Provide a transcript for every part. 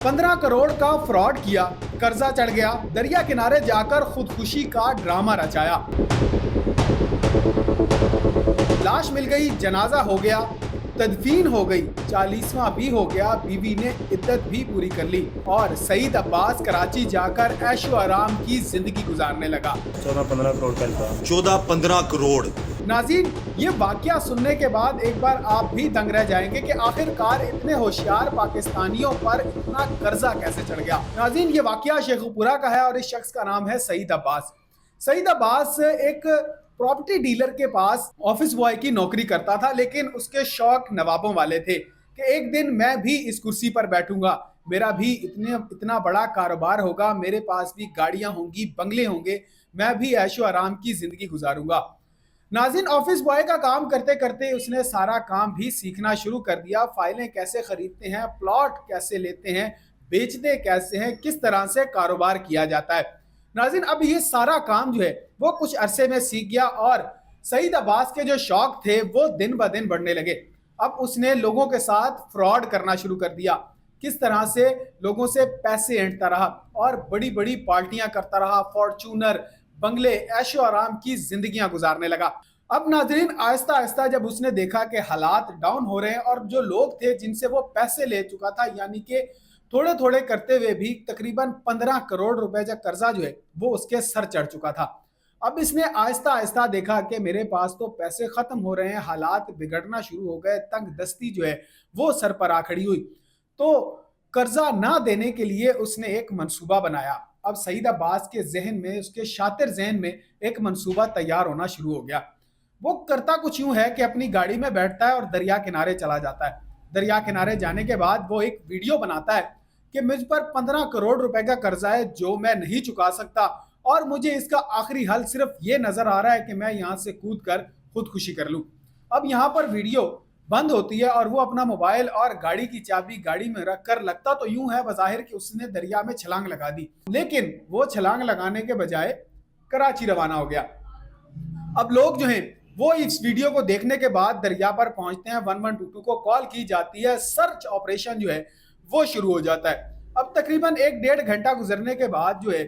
15 करोड़ का फ्रॉड किया, कर्जा चढ़ गया, दरिया किनारे जाकर खुदकुशी का ड्रामा रचाया। लाश मिल गई, जनाजा हो गया, तदफीन हो गई, 40वां भी हो गया, बीवी ने इद्दत भी पूरी कर ली और सईद अब्बास कराची जाकर ऐशो आराम की जिंदगी गुजारने लगा। 14-15 करोड़ का इल्जाम। 14-15 करोड़। नाज़रीन, ये वाकया सुनने के बाद एक बार आप भी दंग रह जाएंगे कि आखिरकार इतने होशियार पाकिस्तानियों पर इतना कर्जा कैसे चढ़ गया। नाज़रीन, ये वाकया शेखुपुरा का है और इस शख्स का नाम है सईद अब्बास। सईद अब्बास एक प्रॉपर्टी डीलर के पास ऑफिस बॉय की नौकरी करता था, लेकिन उसके शौक नवाबों वाले थे कि एक दिन मैं भी इस कुर्सी पर बैठूंगा, मेरा भी इतना बड़ा कारोबार होगा, मेरे पास भी गाड़ियां होंगी, बंगले होंगे, मैं भी ऐशो आराम की जिंदगी गुजारूंगा। नाज़रीन, ऑफिस बॉय का काम करते करते उसने सारा काम भी सीखना शुरू कर दिया। फाइलें कैसे खरीदते हैं, प्लॉट कैसे लेते हैं, बेचते कैसे हैं, किस तरह से कारोबार किया जाता है। नाज़रीन, अब ये सारा काम जो है वो कुछ अरसे में सीख गया और सईद अब्बास के जो शौक थे वो दिन ब दिन बढ़ने लगे। अब उसने लोगों के साथ फ्रॉड करना शुरू कर दिया, किस तरह से लोगों से पैसे ऐंठता रहा और बड़ी बड़ी पार्टियां करता रहा, फॉर्चूनर, बंगले, ऐशो आराम की जिंदगियां गुजारने लगा। अब नाज़रीन, आहिस्ता आहिस्ता जब उसने देखा कि हालात डाउन हो रहे हैं और जो लोग थे जिनसे वो पैसे ले चुका था, यानी कि थोड़े थोड़े करते हुए भी तकरीबन 15 करोड़ रुपए का कर्जा जो है वो उसके सर चढ़ चुका था। अब इसने आहिस्ता आहिस्ता देखा कि मेरे पास तो पैसे खत्म हो रहे हैं, हालात बिगड़ना शुरू हो गए, तंग दस्ती जो है वो सर पर आ खड़ी हुई। तो कर्जा ना देने के लिए उसने एक मंसूबा बनाया। अब सईद अब्बास के जहन में, उसके शातिर जहन में एक मंसूबा तैयार होना शुरू हो गया। वो करता कुछ यूं है कि अपनी गाड़ी में बैठता है और दरिया किनारे चला जाता है। दरिया किनारे जाने के बाद वो एक वीडियो बनाता है कि मुझ पर 15 करोड़ रुपए का कर्जा है जो मैं नहीं चुका सकता और मुझे इसका आखिरी हल सिर्फ ये नजर आ रहा है कि मैं यहाँ से कूद कर खुदकुशी कर लूँ। अब यहाँ पर वीडियो बंद होती है और वो अपना मोबाइल और गाड़ी की चाबी गाड़ी में रख कर, लगता तो यूं है बज़ाहिर कि उसने दरिया में छलांग लगा दी, लेकिन वो छलांग लगाने के बजाय कराची रवाना हो गया। अब लोग जो हैं वो इस वीडियो को देखने के बाद दरिया पर पहुंचते हैं, 1122 को कॉल की जाती है, सर्च ऑपरेशन जो है वो शुरू हो जाता है। अब तकरीबन 1-1.5 घंटा गुजरने के बाद जो है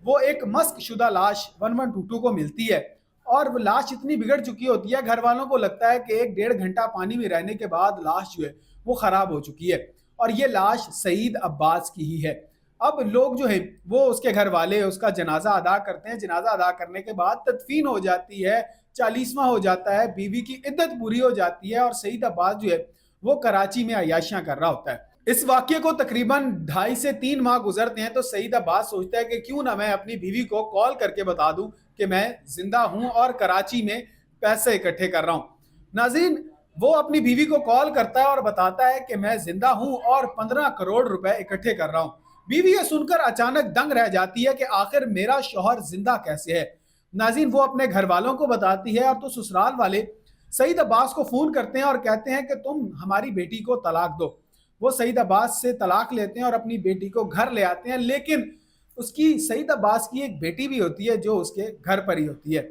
वो एक मस्क शुदा लाश 1122 को मिलती है और वो लाश इतनी बिगड़ चुकी होती है, घर वालों को लगता है कि 1-1.5 घंटा पानी में रहने के बाद लाश जो है वो खराब हो चुकी है और ये लाश सईद अब्बास की ही है। अब लोग जो है वो उसके घर वाले उसका जनाजा अदा करते हैं। जनाजा अदा करने के बाद तदफीन हो जाती है, 40वां हो जाता है, बीवी की इद्दत पूरी हो जाती है और सईद अब्बास जो है वो कराची में अय्याशियां कर रहा होता है। इस वाक्य को तकरीबन 2.5 से 3 माह गुजरते हैं तो सईद अब्बास सोचता है कि क्यों ना मैं अपनी बीवी को कॉल करके बता दूं कि मैं जिंदा हूं और कराची में पैसे इकट्ठे कर रहा हूं। नाज़रीन, वो अपनी बीवी को कॉल करता है और बताता है कि मैं जिंदा हूं और 15 करोड़ रुपए इकट्ठे कर रहा हूं। बीवी ये सुनकर अचानक दंग रह जाती है कि आखिर मेरा शौहर जिंदा कैसे है। नाज़रीन, वो अपने घर वालों को बताती है और तो ससुराल वाले सईद अब्बास को फोन करते हैं और कहते हैं कि तुम हमारी बेटी को तलाक दो। वो सईद अब्बास से तलाक लेते हैं और अपनी बेटी को घर ले आते हैं, लेकिन उसकी सईद अब्बास की एक बेटी भी होती है जो उसके घर पर ही होती है।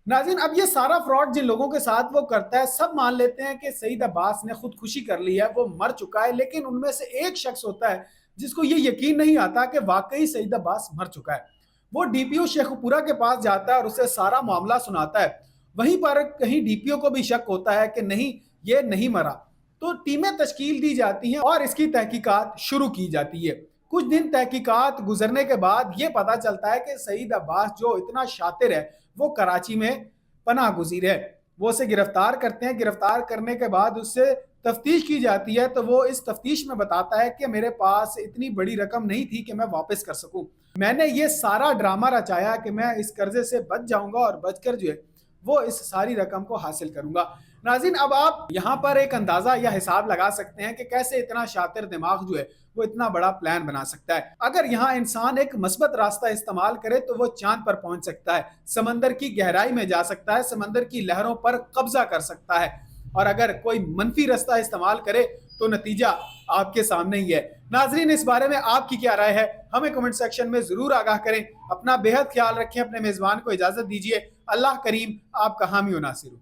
नाज़रीन, अब ये सारा फ्रॉड जिन लोगों के साथ वो करता है सब मान लेते हैं कि सईद अब्बास ने खुदकुशी कर ली है, वो मर चुका है, लेकिन उनमें से एक शख्स होता है जिसको ये यकीन नहीं आता कि वाकई सईद अब्बास मर चुका है। वो डीपीओ शेखुपुरा के पास जाता है और उसे सारा मामला सुनाता है। वहीं पर कहीं डीपीओ को भी शक होता है कि नहीं, ये नहीं मरा, तो टीमें तश्कील दी जाती हैं और इसकी तहकीकात शुरू की जाती है। कुछ दिन तहकीकात गुजरने के बाद ये पता चलता है कि सईद अब्बास जो इतना शातिर है वो कराची में पनाह गुज़ीर है। वो उसे गिरफ्तार करते हैं। गिरफ्तार करने के बाद उससे तफ्तीश की जाती है तो वो इस तफ्तीश में बताता है कि मेरे पास इतनी बड़ी रकम नहीं थी कि मैं वापस कर सकूं, मैंने ये सारा ड्रामा रचाया कि मैं इस कर्जे से बच जाऊंगा और बचकर जो है वो इस सारी रकम को हासिल करूंगा। नाज़रीन, अब आप यहाँ पर एक अंदाजा या हिसाब लगा सकते हैं कि कैसे इतना शातिर दिमाग जो है वो इतना बड़ा प्लान बना सकता है। अगर यहाँ इंसान एक मस्बत रास्ता इस्तेमाल करे तो वो चांद पर पहुंच सकता है, समंदर की गहराई में जा सकता है, समंदर की लहरों पर कब्जा कर सकता है, और अगर कोई मनफी रास्ता इस्तेमाल करे तो नतीजा आपके सामने ही है। नाजरीन, इस बारे में आपकी क्या राय है हमें कमेंट सेक्शन में जरूर आगाह करें। अपना बेहद ख्याल रखें, अपने मेजबान को इजाजत दीजिए। अल्लाह करीम आपका हामी व नासिर हो।